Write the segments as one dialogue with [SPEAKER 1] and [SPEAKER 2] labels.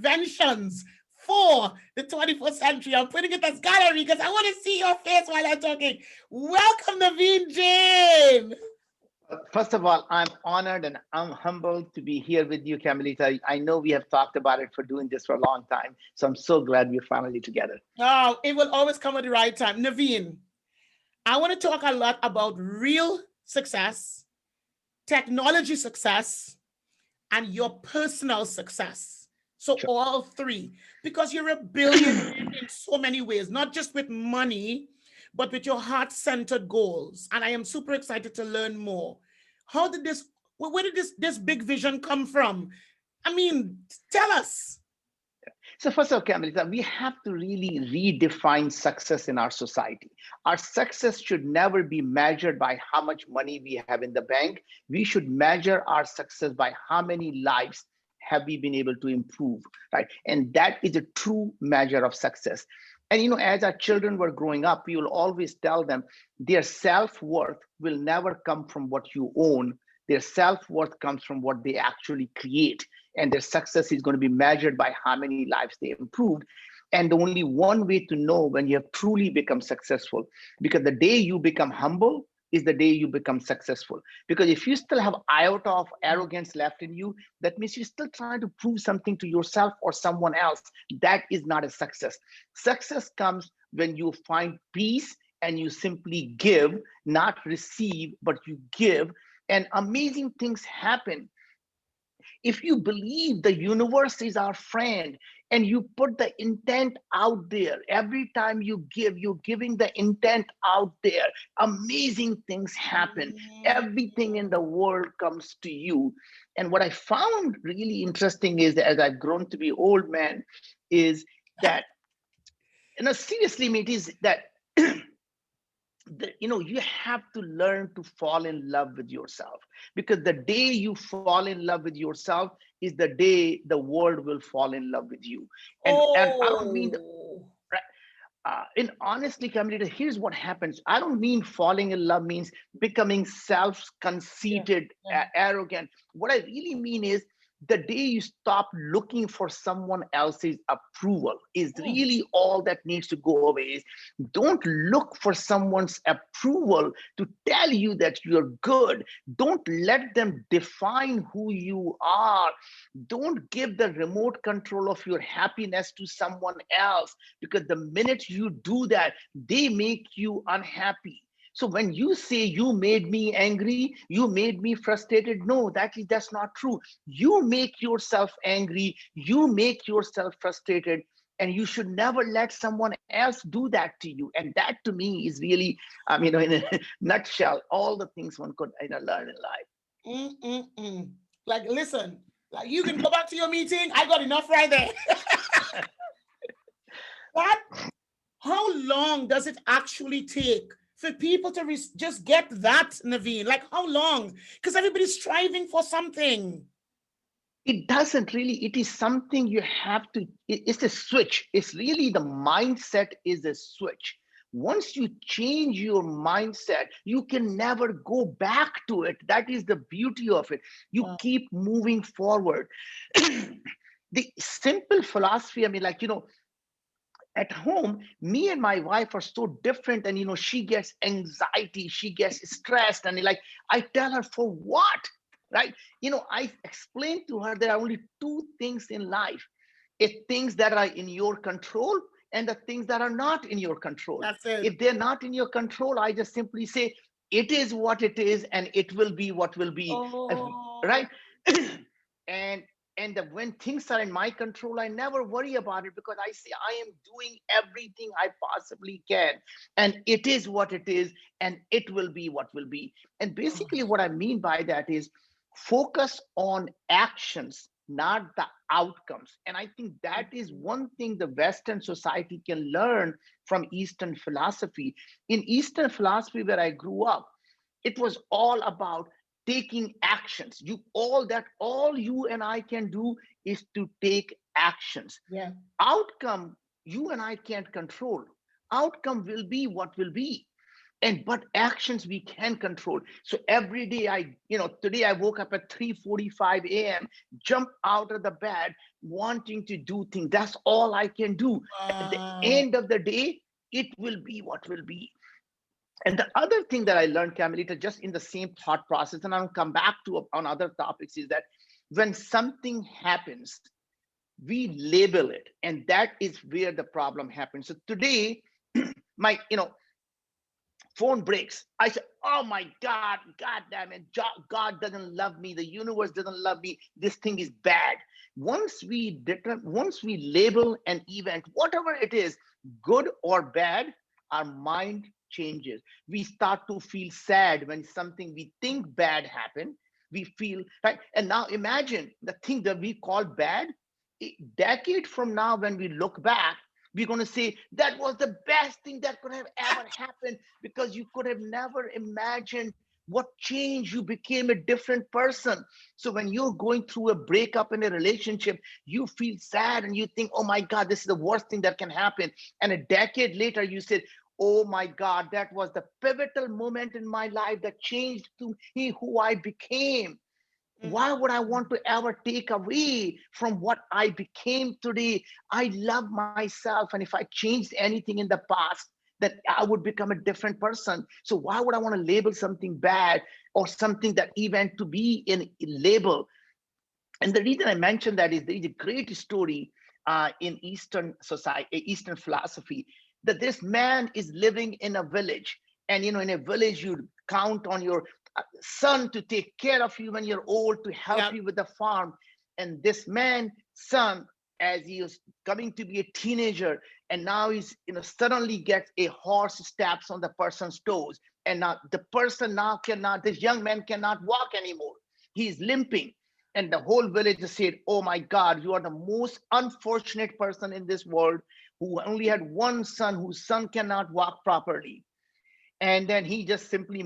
[SPEAKER 1] inventions for the 21st century. I'm putting it as gallery because I want to see your face while I'm talking. Welcome, Naveen Jain.
[SPEAKER 2] First of all, I'm honored and I'm humbled to be here with you, Camilita. I know we have talked about it for doing this for a long time, so I'm so glad we're finally together.
[SPEAKER 1] Oh, it will always come at the right time. Naveen, I want to talk a lot about real success, technology success, and your personal success. So
[SPEAKER 2] Sure.
[SPEAKER 1] all three, because you're a billionaire in so many ways, not just with money, but with your heart-centered goals. And I am super excited to learn more. How did this, where did this big vision come from? I mean, tell us.
[SPEAKER 2] So first of all, Camilita, we have to really redefine success in our society. Our success should never be measured by how much money we have in the bank. We should measure our success by how many lives have we been able to improve, right? And that is a true measure of success. And as our children were growing up, we will always tell them their self-worth will never come from what you own. Their self-worth comes from what they actually create. And their success is going to be measured by how many lives they improved. And the only one way to know when you have truly become successful, because the day you become humble is the day you become successful. Because if you still have iota of arrogance left in you, that means you're still trying to prove something to yourself or someone else. That is not a success. Success comes when you find peace and you simply give, not receive, but you give. And amazing things happen if you believe the universe is our friend and you put the intent out there. Every time you give, you're giving the intent out there, amazing things happen. Everything in the world comes to you. And what I found really interesting is that as I've grown to be old man, is that, seriously, it is that you have to learn to fall in love with yourself, because the day you fall in love with yourself is the day the world will fall in love with you. And I don't mean
[SPEAKER 1] Oh,
[SPEAKER 2] and honestly, Camila, here's what happens. I don't mean falling in love means becoming
[SPEAKER 1] yeah,
[SPEAKER 2] self-conceited,
[SPEAKER 1] yeah.
[SPEAKER 2] arrogant. What I really mean is the day you stop looking for someone else's approval is
[SPEAKER 1] Mm.
[SPEAKER 2] really all that needs to go away. Is don't look for someone's approval to tell you that you're good. Don't let them define who you are. Don't give the remote control of your happiness to someone else, because the minute you do that, they make you unhappy. So when you say you made me angry, you made me frustrated, no, that's not true. You make yourself angry, you make yourself frustrated, and you should never let someone else do that to you. And that to me is really, in a nutshell, all the things one could learn in life.
[SPEAKER 1] Mm-mm-mm. Like, listen, like you can go back to your meeting. I got enough right there. That, how long does it actually take for people to just get that, Naveen? Like, how long? Because everybody's striving for something.
[SPEAKER 2] It doesn't really, it is something you have to, it's a switch. It's really the mindset is a switch. Once you change your mindset, you can never go back to it. That is the beauty of it. You
[SPEAKER 1] Uh,
[SPEAKER 2] keep moving forward. The simple philosophy, at home, me and my wife are so different, and she gets anxiety, she gets stressed, and I tell her, for what? Right? I explained to her there are only two things in life: it's things that are in your control and the things that are not in your control.
[SPEAKER 1] that's it.
[SPEAKER 2] If they're not in your control, I just simply say it is what it is and it will be what will be.
[SPEAKER 1] Oh,
[SPEAKER 2] Right? and when things are in my control, I never worry about it, because I say I am doing everything I possibly can, and it is what it is, and it will be what will be. And basically what I mean by that is focus on actions, not the outcomes. And I think that is one thing the Western society can learn from Eastern philosophy. In Eastern philosophy, where I grew up, it was all about taking actions. All you and I can do is to take actions.
[SPEAKER 1] yeah.
[SPEAKER 2] Outcome, you and I can't control. Outcome will be what will be. but actions we can control. So every day today I woke up at 3:45 a.m., jump out of the bed, wanting to do things. That's all I can do. At the
[SPEAKER 1] Wow.
[SPEAKER 2] end of the day, it will be what will be. And the other thing that I learned, Camilita, just in the same thought process, and I'll come back to on other topics, is that when something happens, we label it, and that is where the problem happens. So today, my phone breaks. I said, oh my God damn it, God doesn't love me, the universe doesn't love me, this thing is bad. Once we label an event, whatever it is, good or bad, our mind changes. We start to feel sad when something we think bad happened. We feel right. And now imagine the thing that we call bad, a decade from now, when we look back, we're going to say that was the best thing that could have ever happened, because you could have never imagined what change. You became a different person. So when you're going through a breakup in a relationship, you feel sad and you think, oh my God, this is the worst thing that can happen. And a decade later, you said, oh my God, that was the pivotal moment in my life that changed to me who I became. Why would I want to ever take away from what I became today? I love myself. And if I changed anything in the past, then I would become a different person. So why would I want to label something bad or something that event to be in label? And the reason I mentioned that is there is a great story in Eastern society, Eastern philosophy, that this man is living in a village. And in a village, you count on your son to take care of you when you're old, to help
[SPEAKER 1] Yeah.
[SPEAKER 2] you with the farm. And this man, son, as he was coming to be a teenager, and now he's suddenly gets a horse, steps on the person's toes, and now the person now cannot, this young man cannot walk anymore. He's limping. And the whole village said, oh my God, you are the most unfortunate person in this world, who only had one son, whose son cannot walk properly. And then he just simply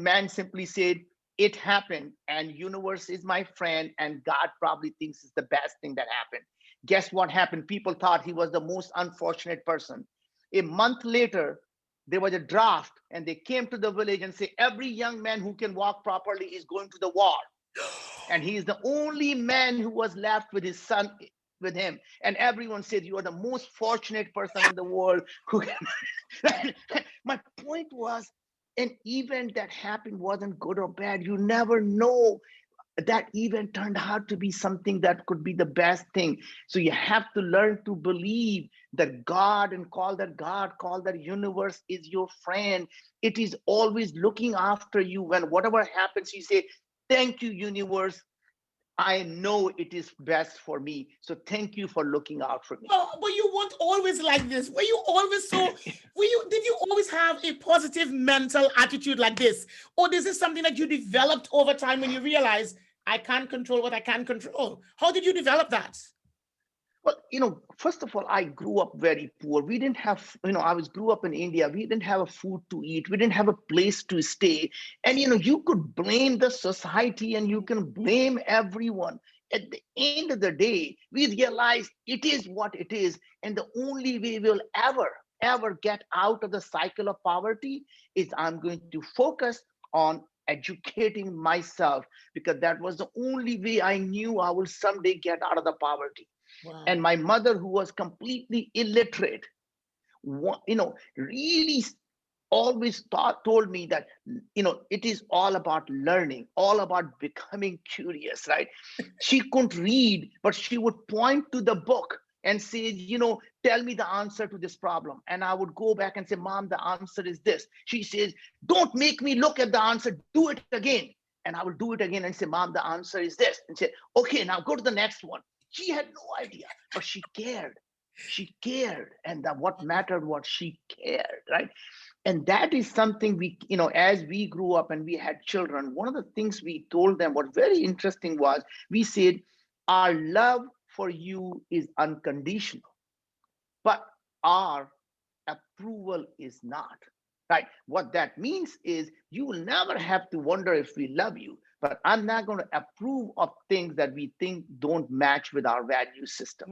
[SPEAKER 2] said, it happened, and universe is my friend, and God probably thinks it's the best thing that happened. Guess what happened? People thought he was the most unfortunate person. A month later, there was a draft, and they came to the village and say, every young man who can walk properly is going to the war. And he is the only man who was left with his son with him. And everyone said, you are the most fortunate person in the world who can. My point was, an event that happened wasn't good or bad. You never know. That event turned out to be something that could be the best thing. So you have to learn to believe that God, and call that universe is your friend. It is always looking after you. When whatever happens, you say, thank you, universe. I know it is best for me. So thank you for looking out for me.
[SPEAKER 1] But you weren't always like this. Were you always so? Did you always have a positive mental attitude like this, or is this something that you developed over time when you realize I can't control what I can control? How did you develop that?
[SPEAKER 2] Well, first of all, I grew up very poor. We didn't have, I was grew up in India. We didn't have a food to eat. We didn't have a place to stay. And, you could blame the society and you can blame everyone. At the end of the day, we realize it is what it is. And the only way we'll ever get out of the cycle of poverty is I'm going to focus on educating myself, because that was the only way I knew I will someday get out of the poverty. And
[SPEAKER 1] Wow.
[SPEAKER 2] my mother, who was completely illiterate, really always told me that it is all about learning, all about becoming curious, right? She couldn't read, but she would point to the book and say, tell me the answer to this problem. And I would go back and say, Mom, the answer is this. She says, don't make me look at the answer, do it again. And I will do it again and say, Mom, the answer is this. And say, okay, now go to the next one. She had no idea, but she cared. She cared. And that what mattered was she cared, right? And that is something we, as we grew up and we had children, one of the things we told them, what very interesting was, we said, our love for you is unconditional, but our approval is not. Right? What that means is you will never have to wonder if we love you, but I'm not going to approve of things that we think don't match with our value system.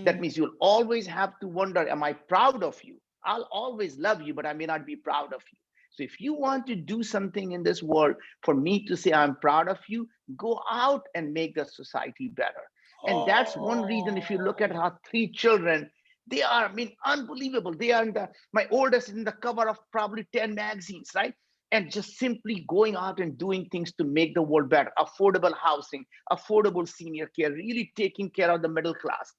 [SPEAKER 2] That
[SPEAKER 1] Mm.
[SPEAKER 2] means you'll always have to wonder, am I proud of you? I'll always love you, but I may not be proud of you. So if you want to do something in this world, for me to say I'm proud of you, go out and make the society better. And that's one reason. If you look at
[SPEAKER 1] Oh,
[SPEAKER 2] our three children, they are, I mean, unbelievable. They are in my oldest is in the cover of probably 10 magazines, right? And just simply going out and doing things to make the world better. Affordable housing, affordable senior care, really taking care of the middle class.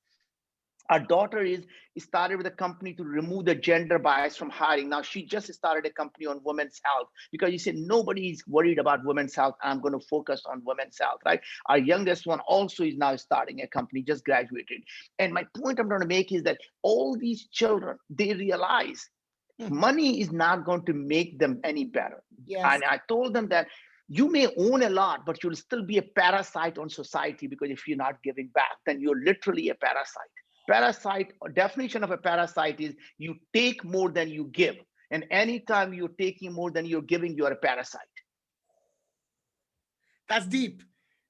[SPEAKER 2] Our daughter is started with a company to remove the gender bias from hiring. Now she just started a company on women's health because you said nobody is worried about women's health. I'm going to focus on women's health, right? Our youngest one also is now starting a company, just graduated. And my point I'm going to make is that all these children, they realize money is not going to make them any better.
[SPEAKER 1] yes.
[SPEAKER 2] And I told them that you may own a lot, but you'll still be a parasite on society, because if you're not giving back, then you're literally a parasite. Parasite, definition of a parasite is you take more than you give. And anytime you're taking more than you're giving, you're a parasite.
[SPEAKER 1] That's deep.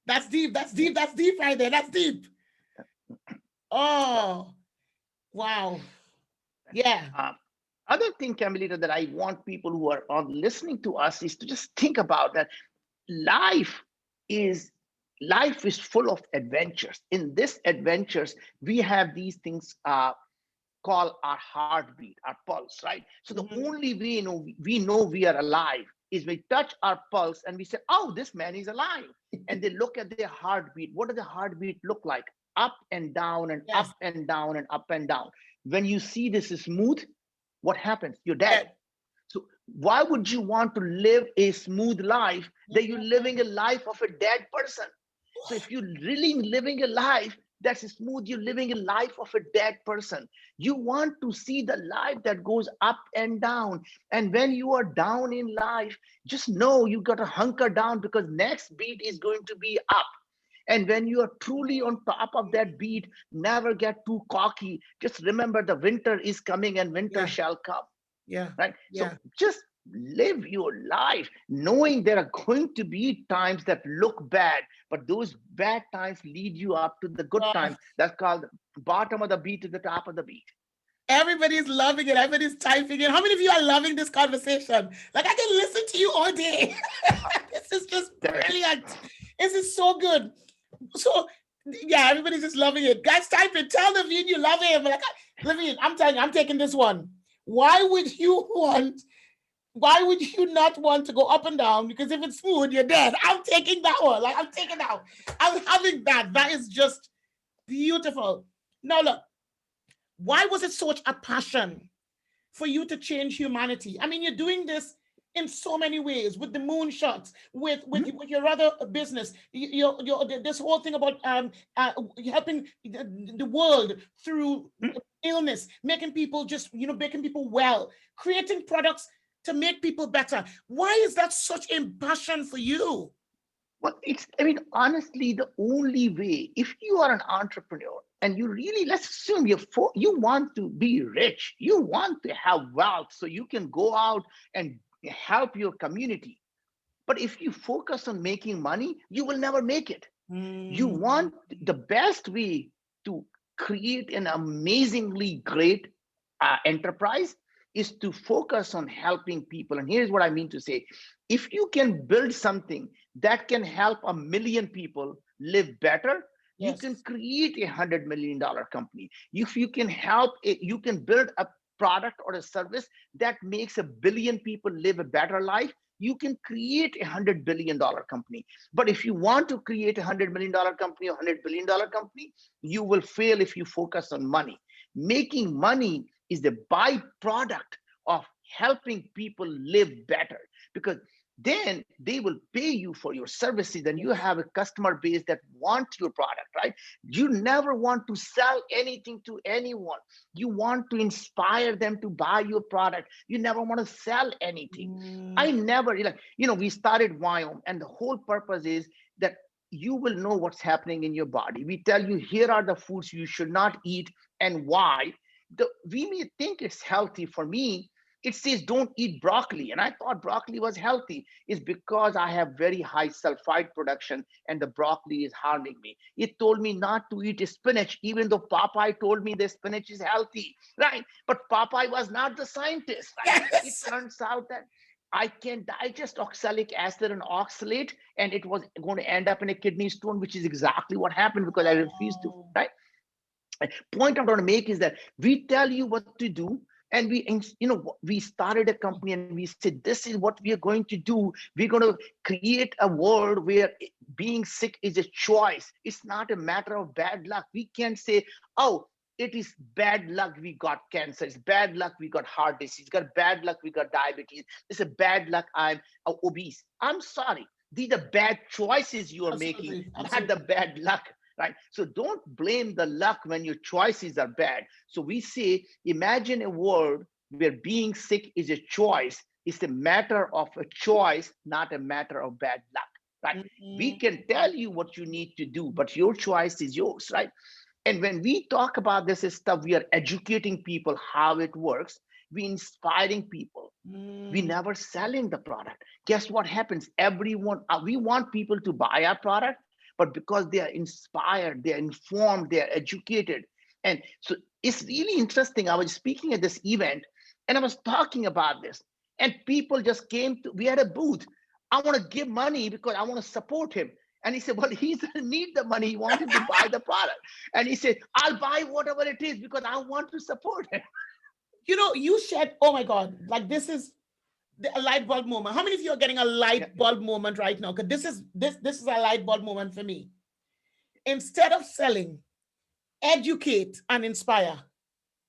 [SPEAKER 1] That's deep. That's
[SPEAKER 2] Yeah.
[SPEAKER 1] deep. That's deep right there. That's deep. Oh, wow. Yeah.
[SPEAKER 2] Other thing, Camilita, that I want people who are on listening to us is to just think about that life is life is full of adventures. In this adventures, we have these things called our heartbeat, our pulse, right? So the
[SPEAKER 1] Mhm.
[SPEAKER 2] only way we know we are alive is we touch our pulse and we say, "Oh, this man is alive." And they look at their heartbeat. What does the heartbeat look like? Up and down and
[SPEAKER 1] Yes.
[SPEAKER 2] up and down and up and down. When you see this is smooth, what happens? You're dead.
[SPEAKER 1] Yeah.
[SPEAKER 2] So why would you want to live a smooth life that you're living a life of a dead person? So if you're really living a life that's smooth, you're living a life of a dead person. You want to see the life that goes up and down. And when you are down in life, just know you got to hunker down, because next beat is going to be up. And when you are truly on top of that beat, never get too cocky. Just remember the winter is coming and winter
[SPEAKER 1] Yeah.
[SPEAKER 2] shall come,
[SPEAKER 1] Yeah.
[SPEAKER 2] right? So
[SPEAKER 1] Yeah.
[SPEAKER 2] just live your life knowing there are going to be times that look bad, but those bad times lead you up to the good times.
[SPEAKER 1] Oh,
[SPEAKER 2] That's called bottom of the beat to the top of the beat.
[SPEAKER 1] everybody's loving it. Everybody's typing it. How many of you are loving this conversation? Like, I can listen to you all day. This is just
[SPEAKER 2] Thank you.
[SPEAKER 1] brilliant. This is so good. So, yeah, everybody's just loving it. Guys, type it. Tell Naveen you love him. Like, Naveen, I'm telling you, I'm taking this one. Why would you want? Why would you not want to go up and down? Because if it's smooth, you're dead. I'm taking that one. Like, I'm taking that. I'm having that. That is just beautiful. Now, look, why was it such a passion for you to change humanity? I mean, you're doing this in so many ways, with the moonshots, with your other business, this whole thing about helping the world through illness, making people just making people well, creating products to make people better. Why is that such a passion for you?
[SPEAKER 2] Well, I mean, honestly, the only way, if you are an entrepreneur and you really, let's assume you want to be rich, you want to have wealth so you can go out and help your community. But if you focus on making money, you will never make it. You
[SPEAKER 1] Mm,
[SPEAKER 2] want the best way to create an amazingly great enterprise is to focus on helping people. And here's what I mean to say: if you can build something that can help 1 million people live better, you
[SPEAKER 1] yes.
[SPEAKER 2] can create $100 million company. If you can help it, you can build a product or a service that makes 1 billion people live a better life, you can create $100 billion company. But if you want to create $100 million company or $100 billion company, you will fail if you focus on money. Making money is the byproduct of helping people live better, because then they will pay you for your services and you have a customer base that wants your product, right? You never want to sell anything to anyone. You want to inspire them to buy your product. You never want to sell anything.
[SPEAKER 1] Mm,
[SPEAKER 2] I never, we started Wyom, and the whole purpose is that you will know what's happening in your body. We tell you, here are the foods you should not eat and why. We may think it's healthy. For me, it says don't eat broccoli. And I thought broccoli was healthy. It's because I have very high sulfide production and the broccoli is harming me. It told me not to eat spinach, even though Popeye told me the spinach is healthy, right? But Popeye was not the scientist, right? It
[SPEAKER 1] yes.
[SPEAKER 2] turns out that I can digest oxalic acid and oxalate, and it was going to end up in a kidney stone, which is exactly what happened because I refused to,
[SPEAKER 1] Oh.
[SPEAKER 2] right? Point I'm trying to make is that we tell you what to do, and we started a company and we said, this is what we are going to do. We're going to create a world where being sick is a choice. It's not a matter of bad luck. We can't say, oh, it is bad luck we got cancer, it's bad luck we got heart disease, it's got bad luck we got diabetes, it's a bad luck I'm obese. I'm sorry, these are bad choices you are making,
[SPEAKER 1] Absolutely.
[SPEAKER 2] not the
[SPEAKER 1] Absolutely.
[SPEAKER 2] bad luck, right? So don't blame the luck when your choices are bad. So we say, imagine a world where being sick is a choice. It's a matter of a choice, not a matter of bad luck, right? We can
[SPEAKER 1] Mhm.
[SPEAKER 2] tell you what you need to do, but your choice is yours, right? And when we talk about this stuff, we are educating people how it works. We inspiring people. We
[SPEAKER 1] Mm.
[SPEAKER 2] never selling the product. Guess what happens? Everyone, we want people to buy our product, but because they are inspired, they are informed, they are educated. And so it's really interesting. I was speaking at this event and I was talking about this, and people just came to, we had a booth. I want to give money because I want to support him. And he said, well, he doesn't need the money. He wanted to buy the product. And he said, I'll buy whatever it is because I want to support him.
[SPEAKER 1] You know, you shared, oh my God, like this is a light bulb moment. How many of you are getting a
[SPEAKER 2] Yeah,
[SPEAKER 1] light bulb moment right now? Because this is a light bulb moment for me. Instead of selling, educate and inspire.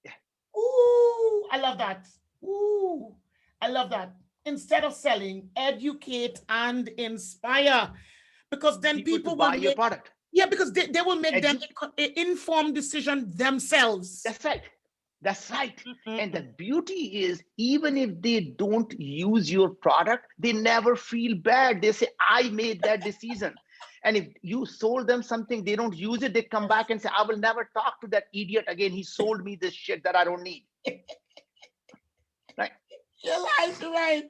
[SPEAKER 2] yeah.
[SPEAKER 1] Ooh, I love that. Ooh, I love that. Instead of selling, educate and inspire. Because then
[SPEAKER 2] People to
[SPEAKER 1] people will
[SPEAKER 2] buy your
[SPEAKER 1] make,
[SPEAKER 2] product.
[SPEAKER 1] yeah, because they will make them
[SPEAKER 2] Edu-
[SPEAKER 1] informed decision themselves.
[SPEAKER 2] That's right. That's right. And the
[SPEAKER 1] Mm-mm-mm.
[SPEAKER 2] beauty is, even if they don't use your product, they never feel bad. They say, I made that decision. And if you sold them something, they don't use it, they come back and say, I will never talk to that idiot again. He sold me this shit that I don't need. Right?
[SPEAKER 1] You're right, you're right.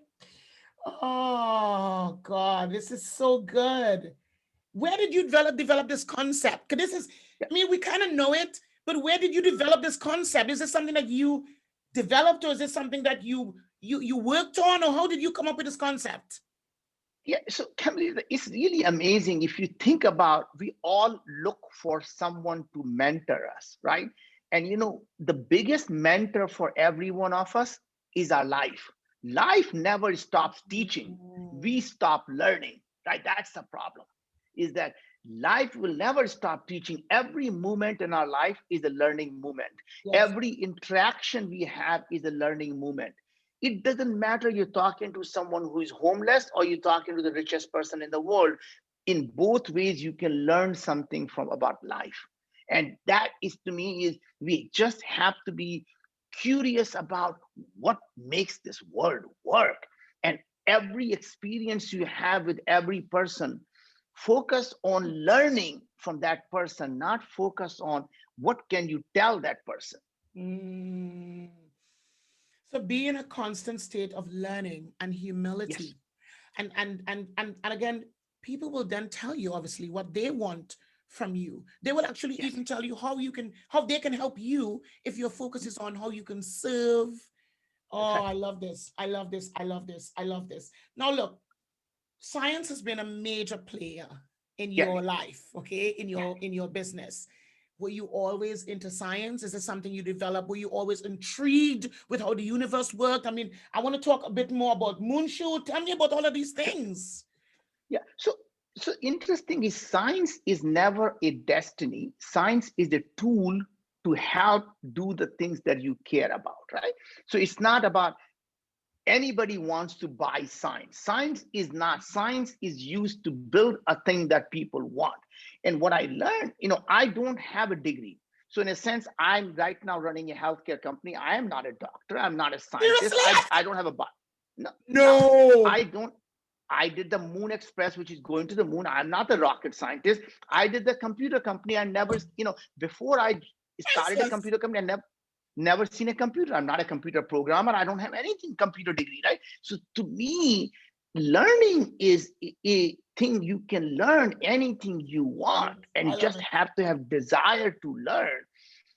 [SPEAKER 1] Oh God, this is so good. Where did you develop this concept? Because this is,
[SPEAKER 2] Yeah.
[SPEAKER 1] I mean, we kind of know it, but where did you develop this concept? Is this something that you developed, or is this something that you worked on, or how did you come up with this concept?
[SPEAKER 2] Yeah, so Camille, it's really amazing if you think about, we all look for someone to mentor us, right? And the biggest mentor for every one of us is our life. Life never stops teaching. We stop learning, right? That's the problem. Is that life will never stop teaching. Every moment in our life is a learning moment.
[SPEAKER 1] Yes.
[SPEAKER 2] Every interaction we have is a learning moment. It doesn't matter you're talking to someone who is homeless or you're talking to the richest person in the world. In both ways, you can learn something from about life. And that is, to me, is we just have to be curious about what makes this world work. And every experience you have with every person, focus on learning from that person, not focus on what can you tell that person.
[SPEAKER 1] Mm. So be in a constant state of learning and
[SPEAKER 2] Yes,
[SPEAKER 1] humility. And again, people will then tell you obviously what they want from you. They will actually
[SPEAKER 2] yes,
[SPEAKER 1] even tell you how they can help you if your focus is on how you can serve.
[SPEAKER 2] that's
[SPEAKER 1] Oh,
[SPEAKER 2] right.
[SPEAKER 1] I love this. I love this. I love this. I love this. Now look, science has been a major player in
[SPEAKER 2] Yeah,
[SPEAKER 1] your life, okay, in
[SPEAKER 2] yeah.
[SPEAKER 1] your business. Were you always into science? Is it something you developed? Were you always intrigued with how the universe worked? I mean, I want to talk a bit more about moonshoot. Tell me about all of these
[SPEAKER 2] Sure.
[SPEAKER 1] things.
[SPEAKER 2] Yeah. So interesting is, science is never a destiny. Science is a tool to help do the things that you care about, right? So it's not about anybody wants to buy science. Science is used to build a thing that people want. And what I learned, I don't have a degree. So in a sense, I'm right now running a healthcare company. I am not a doctor. I'm not a scientist.
[SPEAKER 1] Seriously?
[SPEAKER 2] I don't have a no, no,
[SPEAKER 1] No.
[SPEAKER 2] I don't. I did the Moon Express, which is going to the moon. I'm not a rocket scientist. I did the computer company. I never, before I started a
[SPEAKER 1] Jesus.
[SPEAKER 2] computer company, I never seen a computer. I'm not a computer programmer. I don't have anything computer degree, right? So to me, learning is a thing you can learn anything you
[SPEAKER 1] I
[SPEAKER 2] want,
[SPEAKER 1] love it.
[SPEAKER 2] and
[SPEAKER 1] I
[SPEAKER 2] you
[SPEAKER 1] love
[SPEAKER 2] just
[SPEAKER 1] it.
[SPEAKER 2] have to have desire to learn.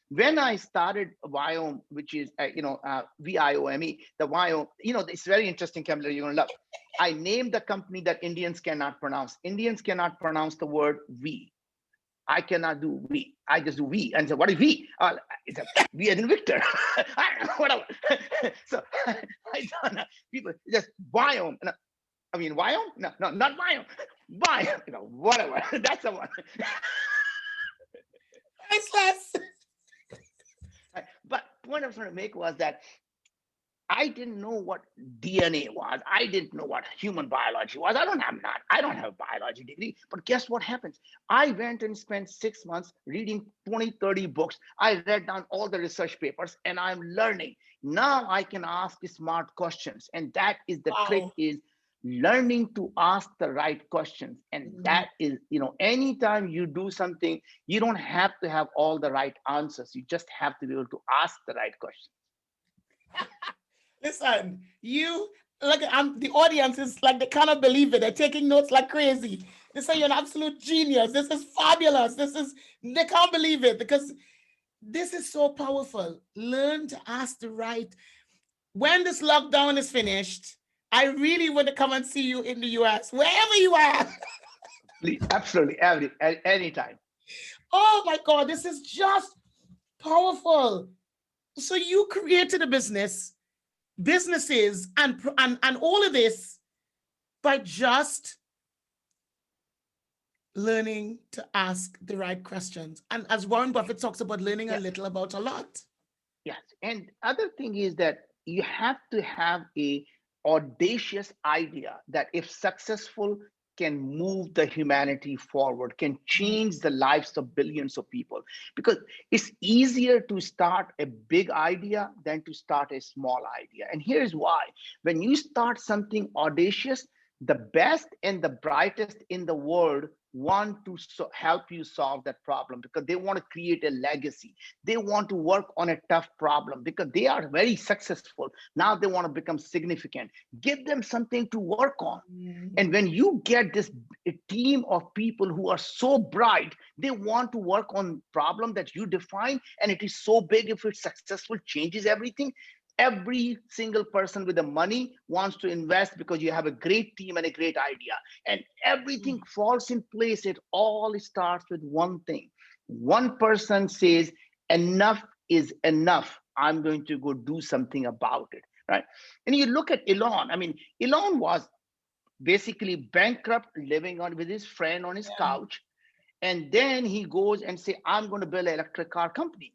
[SPEAKER 2] When I started Viome, which is VIOME, the Viome, it's very interesting, Camilla, you're gonna love. I named the company that Indians cannot pronounce. Indians cannot pronounce the word we. I cannot do we. I just do we. And so what is we? It's a we as in Victor. I don't know, whatever. So I don't know. People just Viome. No, I mean Viome? No, not Viome. Viome. Whatever. That's the one.
[SPEAKER 1] Priceless.
[SPEAKER 2] But point I was trying to make was that I didn't know what DNA was. I didn't know what human biology was. I don't have a biology degree, but guess what happens? I went and spent 6 months reading 20, 30 books. I read down all the research papers and I'm learning. Now I can ask smart questions. And that is the trick,
[SPEAKER 1] Wow.
[SPEAKER 2] is learning to ask the right questions. And that is, anytime you do something, you don't have to have all the right answers. You just have to be able to ask the right questions.
[SPEAKER 1] Listen, you like the audience is like they cannot believe it. They're taking notes like crazy. They say you're an absolute genius. This is fabulous. They can't believe it because this is so powerful. Learn to ask the right. When this lockdown is finished, I really want to come and see you in the US, wherever you are.
[SPEAKER 2] Absolutely, anytime.
[SPEAKER 1] Oh my God, this is just powerful. So you created a businesses and all of this by just learning to ask the right questions. And as Warren Buffett talks about, learning a little about a lot.
[SPEAKER 2] Yes. And other thing is that you have to have a audacious idea that if successful, can move the humanity forward, can change the lives of billions of people. Because it's easier to start a big idea than to start a small idea. And here's why. When you start something audacious, the best and the brightest in the world want to help you solve that problem because they want to create a legacy. They want to work on a tough problem because they are very successful. Now they want to become significant. Give them something to work on. And when you get a team of people who are so bright, they want to work on problem that you define, and it is so big, if it's successful, changes everything. Every single person with the money wants to invest because you have a great team and a great idea, and everything falls in place. It all starts with one thing. One person says, enough is enough. I'm going to go do something about it, right? And you look at Elon. I mean, Elon was basically bankrupt, living with his friend on his couch. And then he goes and say, I'm going to build an electric car company.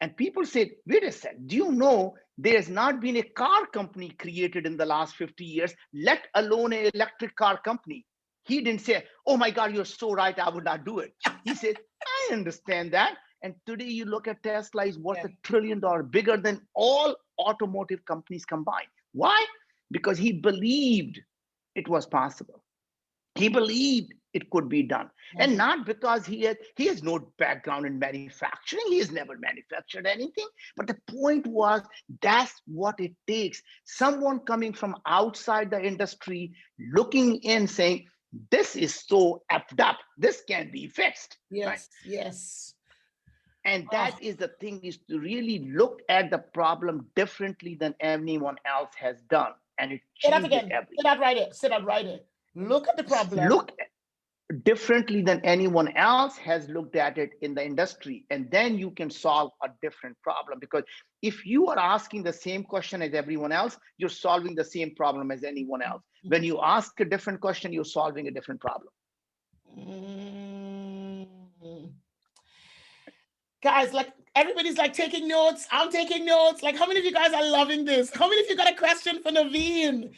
[SPEAKER 2] And people said, wait a second, do you know there's not been a car company created in the last 50 years, let alone an electric car company? He didn't say, oh my God, you're so right, I would not do it. He said, I understand that. And today you look at Tesla is worth $1 trillion, bigger than all automotive companies combined. Why? Because he believed it was possible. He believed it could be done. And not because he has no background in manufacturing. He has never manufactured anything. But the point was, that's what it takes. Someone coming from outside the industry, looking in, saying, this is so effed up. This can be fixed.
[SPEAKER 1] Yes,
[SPEAKER 2] right?
[SPEAKER 1] yes.
[SPEAKER 2] And that is the thing, is to really look at the problem differently than anyone else has done. And it changes everything.
[SPEAKER 1] Say that right here. Say that right here. Look at the problem.
[SPEAKER 2] Look differently than anyone else has looked at it in the industry, and then you can solve a different problem. Because if you are asking the same question as everyone else, you're solving the same problem as anyone else. When you ask a different question, you're solving a different problem.
[SPEAKER 1] Guys, like everybody's like taking notes. I'm taking notes. Like, how many of you guys are loving this? How many of you got a question for Naveen?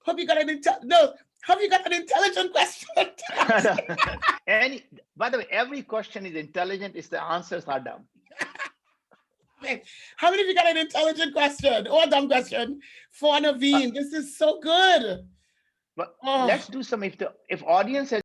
[SPEAKER 1] Hope you got Have you got an intelligent question?
[SPEAKER 2] By the way, every question is intelligent if the answers are dumb.
[SPEAKER 1] How many of you got an intelligent question or a dumb question for Naveen? This is so good.
[SPEAKER 2] But let's do some, if audience has